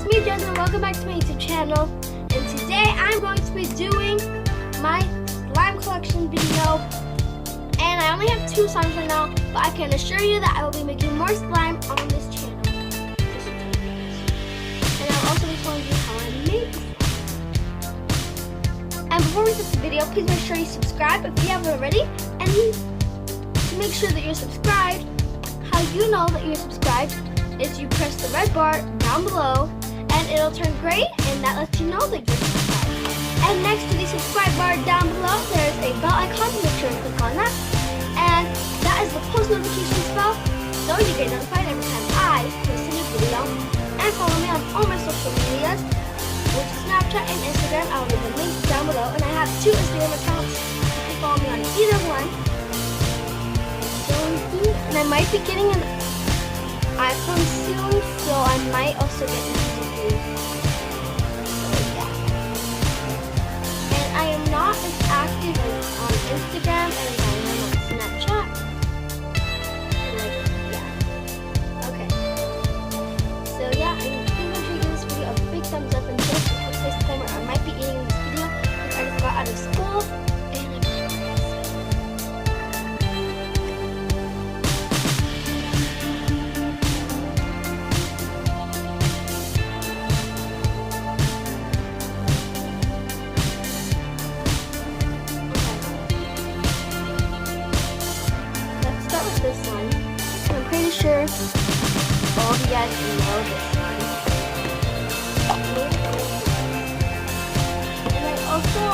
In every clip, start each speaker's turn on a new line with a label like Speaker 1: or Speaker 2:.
Speaker 1: it's me, Jasmine. Welcome back to my YouTube channel. And today I'm going to be doing my slime collection video. And I only have 2 slimes right now, but I can assure you that I will be making more slime on this channel. And I'll also be showing you how I make slime. And before we start the video, please make sure you subscribe if you haven't already. And to make sure that you're subscribed, how you know that you're subscribed is you press the red bar down below and it'll turn gray, and that lets you know that you're subscribed. And next to the subscribe bar down below, there's a bell icon. Make sure to click on that. And that is the post notifications bell, so you get notified every time I post a new video. And follow me on all my social medias, which is Snapchat and Instagram. I'll leave the links down below. And I have 2 Instagram accounts. You can follow me on either one. And I might be getting an iPhone soon, so I might also get an iPhone. So yeah. And I am not as active on Instagram as I am on Snapchat. Yeah. Okay. So yeah, I think I'm going to give this video a big thumbs up, and just a quick disclaimer, I might be eating this video because I just got out of school. This one. And I'm pretty sure all of you guys know this one. And I also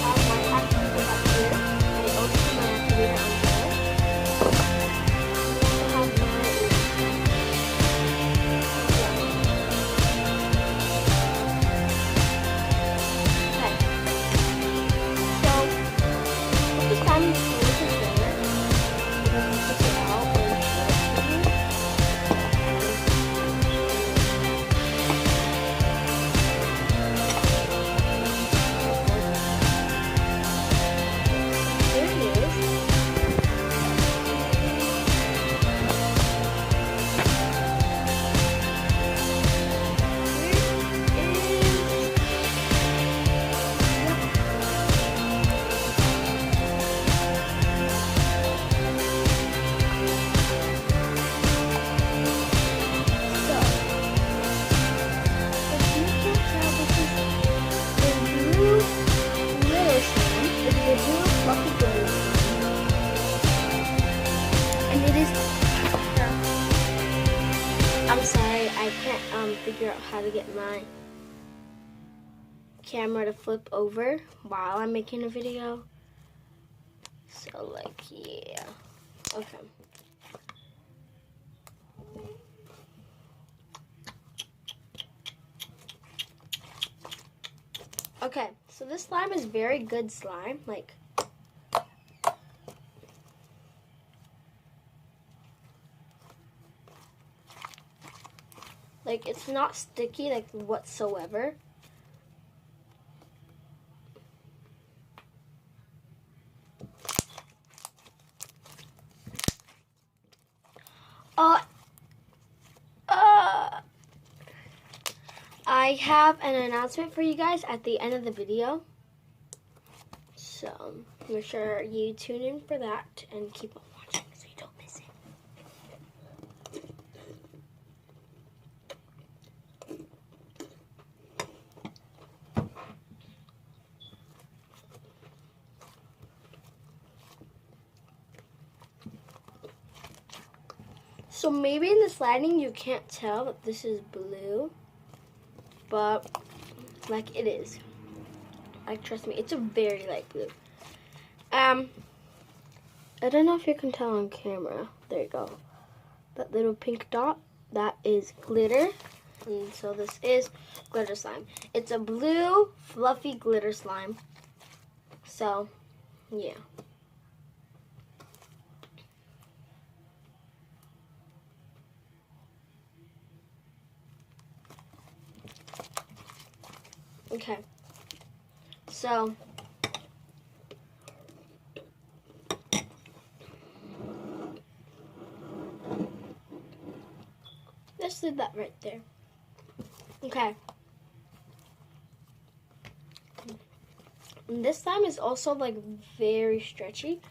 Speaker 1: have my activator up here. I also have my activator on there. I have my I'm sorry, I can't figure out how to get my camera to flip over while I'm making a video. So like, yeah. Okay. Okay, so this slime is very good slime. Like it's not sticky whatsoever. I have an announcement for you guys at the end of the video. So make sure you tune in for that and keep on watching so you don't miss it. So maybe in this lighting you can't tell that this is blue, but like it is. Like trust me, it's a very light blue. I don't know if you can tell on camera. There you go. That little pink dot, that is glitter. And so this is glitter slime. It's a blue fluffy glitter slime. So yeah. Okay, so just leave that right there. Okay. And this slime is also like very stretchy.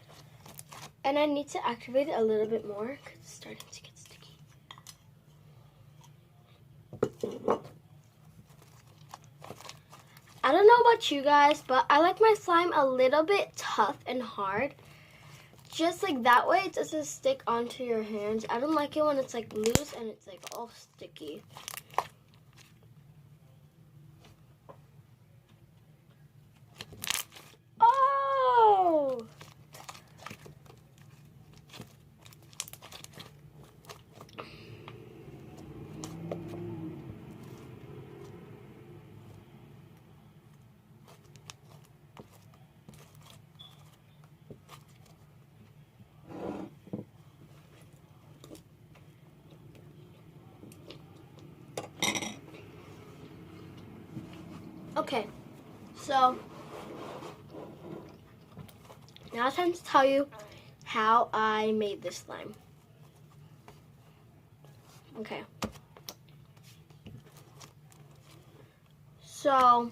Speaker 1: And I need to activate it a little bit more because it's starting to get sticky. I don't know about you guys, but I like my slime a little bit tough and hard. Just like that way it doesn't stick onto your hands. I don't like it when it's like loose and it's like all sticky. Oh! Okay, so now it's time to tell you how I made this slime. Okay. So,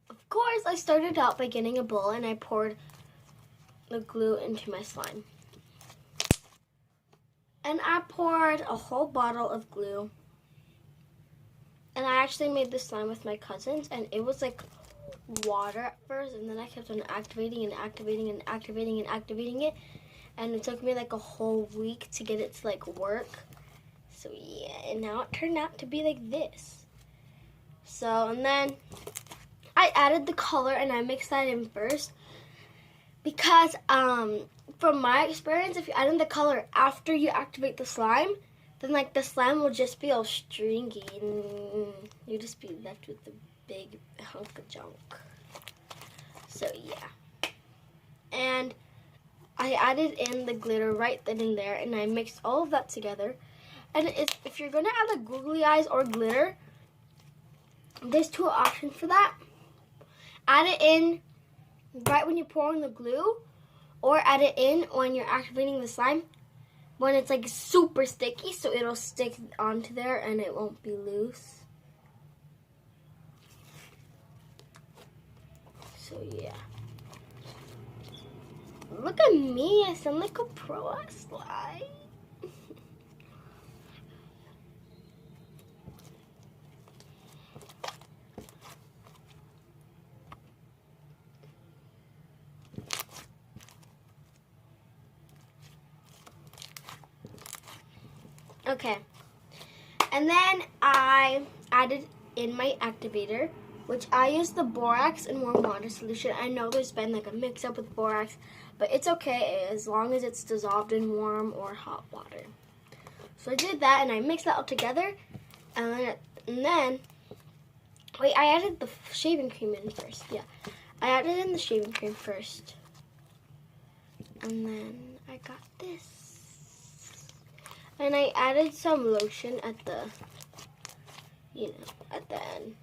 Speaker 1: of course, I started out by getting a bowl and I poured the glue into my slime. And I poured a whole bottle of glue. And I actually made this slime with my cousins, and it was like water at first, and then I kept on activating and activating and activating and activating it, and it took me like a whole week to get it to like work. So yeah, and now it turned out to be like this. So, and then I added the color and I mixed that in first because from my experience, if you add in the color after you activate the slime, then like the slime will just be all stringy and you just be left with a big hunk of junk. So yeah. And I added in the glitter right then and there, and I mixed all of that together. And if you're gonna add like googly eyes or glitter, there's two options for that. Add it in right when you pour in the glue, or add it in when you're activating the slime when it's like super sticky, so it'll stick onto there and it won't be loose. So yeah. Look at me, I sound like a pro at slime. Okay, and then I added in my activator, which I used the borax and warm water solution. I know there's been like a mix up with borax, but it's okay as long as it's dissolved in warm or hot water. So I did that and I mixed that all together, and then wait, I added the shaving cream in first. Yeah, I added in the shaving cream first, and then I got this. And I added some lotion at the, at the end.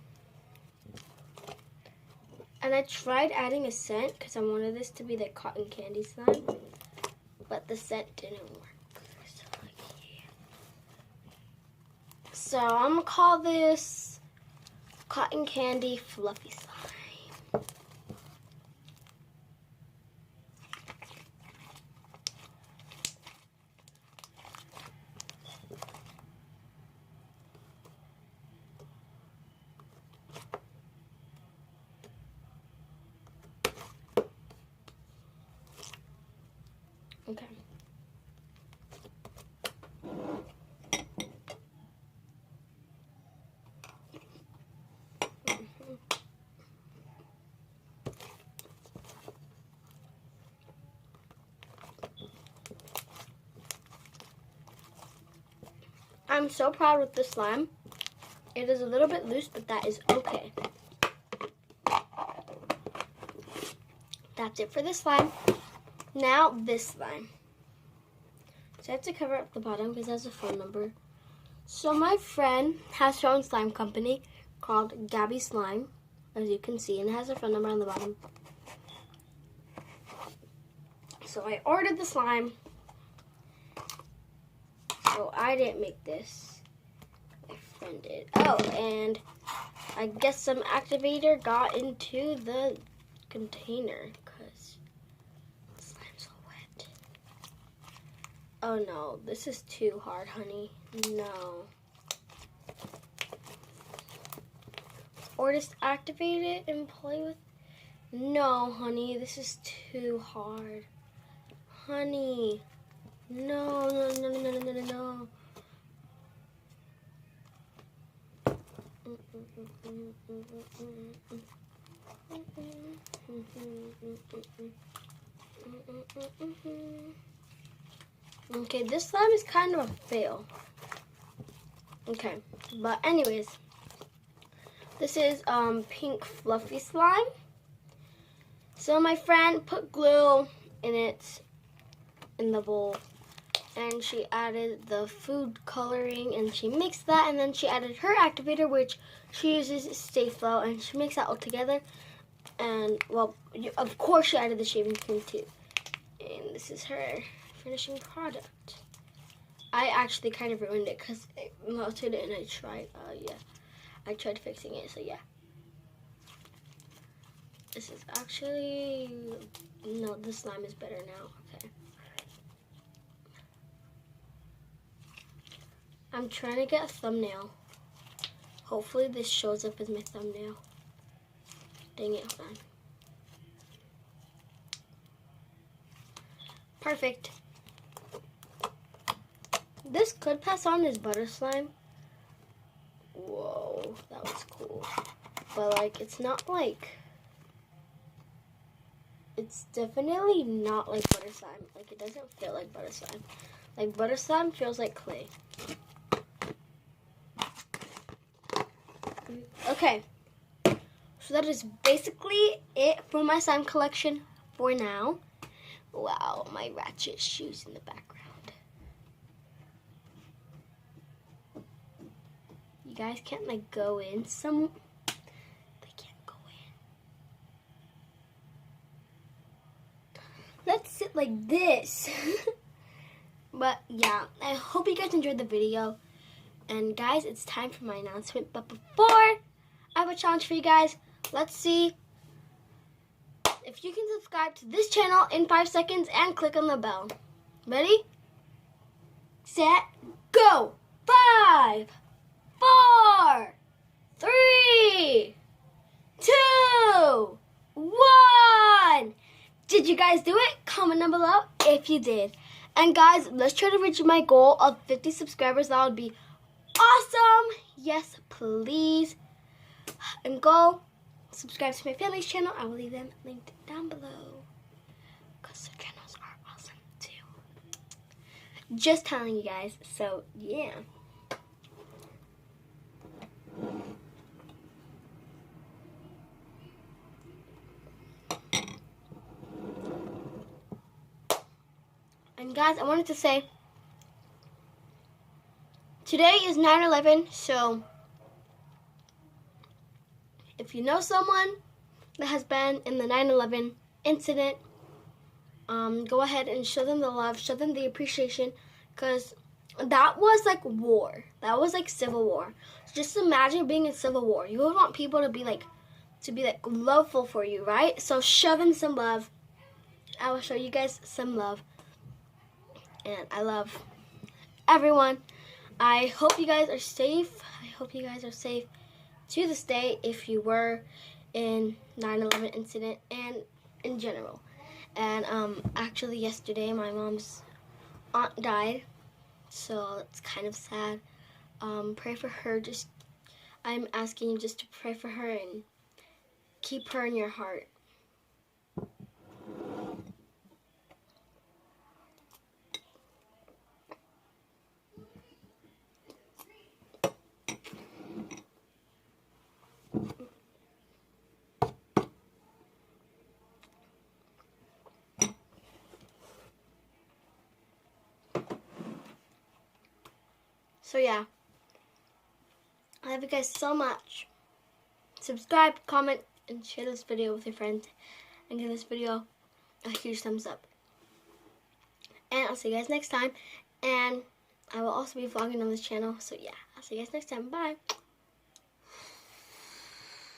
Speaker 1: And I tried adding a scent because I wanted this to be the cotton candy slime, but the scent didn't work. So I'm gonna call this cotton candy fluffy slime. Okay. I'm so proud with this slime. It is a little bit loose, but that is okay. That's it for this slime. Now this slime. So I have to cover up the bottom because it has a phone number. So my friend has her own slime company called Gabby Slime, as you can see, and it has a phone number on the bottom. So I ordered the slime. So So I didn't make this. My friend did. Oh, and I guess some activator got into the container because the slime's so wet. Oh no, this is too hard, honey. No. Or just activate it and play with. No, honey, this is too hard. Honey. No, no, no, no, no, no, no, no. Okay, this slime is kind of a fail. Okay, but anyways, this is pink fluffy slime. So my friend put glue in it in the bowl, and she added the food coloring, and she mixed that, and then she added her activator, which she uses Stay Flow, and she mixed that all together. And well, of course she added the shaving cream too. And this is her finishing product. I actually kind of ruined it because it melted, and I tried fixing it. So yeah, this is actually no. The slime is better now. Okay. I'm trying to get a thumbnail. Hopefully this shows up as my thumbnail. Dang it, hold on. Perfect. This could pass on as butter slime. Whoa, that was cool. But like, it's not like, it's definitely not like butter slime. Like, it doesn't feel like butter slime. Like, butter slime feels like clay. Okay, so that is basically it for my slime collection for now. Wow, my ratchet shoes in the background. You guys can't like go in some. They can't go in. Let's sit like this. But yeah, I hope you guys enjoyed the video. And guys, it's time for my announcement. But before, I have a challenge for you guys. Let's see if you can subscribe to this channel in 5 seconds and click on the bell. Ready? Set, go! 5, 4, 3, 2, 1. Did you guys do it? Comment down below if you did. And guys, let's try to reach my goal of 50 subscribers. That would be awesome. Yes, please. And go subscribe to my family's channel. I will leave them linked down below because their channels are awesome too. Just telling you guys. So yeah. And guys, I wanted to say, today is 9/11, so if you know someone that has been in the 9/11 incident, go ahead and show them the love, show them the appreciation, because that was like war. That was like civil war. Just imagine being in civil war. You would want people to be like loveful for you, right? So show them some love. I will show you guys some love. And I love everyone. I hope you guys are safe. I hope you guys are safe to this day if you were in 9/11 incident and in general. And actually yesterday my mom's aunt died, so it's kind of sad. Pray for her. I'm asking you just to pray for her and keep her in your heart. So yeah, I love you guys so much. Subscribe, comment, and share this video with your friends. And give this video a huge thumbs up. And I'll see you guys next time. And I will also be vlogging on this channel. So yeah, I'll see you guys next time. Bye.